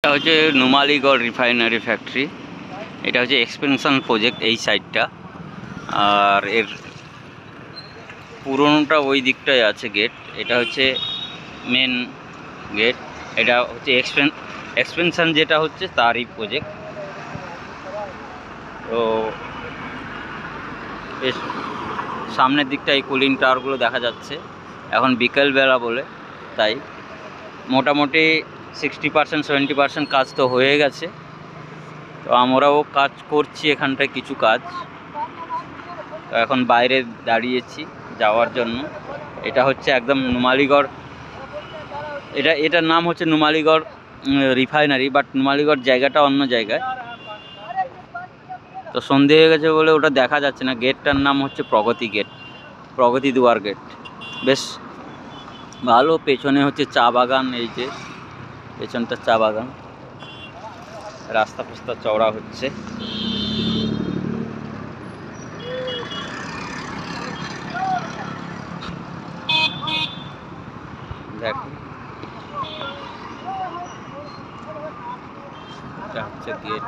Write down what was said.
এটা হচ্ছে Numaligarh refinery factory. এটা হচ্ছে এক্সপেনশন প্রজেক্ট এই সাইডটা, আর এর পুরোনোটা ওই দিকটায় আছে গেট। এটা হচ্ছে মেন গেট। এটা হচ্ছে এক্সপেনশন যেটা হচ্ছে তারই প্রজেক্ট। তো বেশ সামনের দিকটা এই কুলিং টাওয়ারগুলো দেখা যাচ্ছে। এখন বিকেলবেলা বলে তাই মোটামুটি 60% 70% কাজ তো হয়ে গেছে। তো আমরাও কাজ করছি এখানটায় কিছু কাজ। তো এখন বাইরে দাঁড়িয়েছি যাওয়ার জন্য। এটা হচ্ছে একদম নুমালীগড়। এটার নাম হচ্ছে নুমালীগড় রিফাইনারি, বাট নুমালীগড় জায়গাটা অন্য জায়গায়। তো সন্ধে হয়ে গেছে বলে ওটা দেখা যাচ্ছে না। গেটটার নাম হচ্ছে প্রগতি গেট, প্রগতি দুয়ার গেট। বেশ ভালো। পেছনে হচ্ছে চা বাগান, এই যে পেছনটা চা বাগান। রাস্তা ফাস্তা চওড়া হচ্ছে। দেখো এটা হচ্ছে গেট।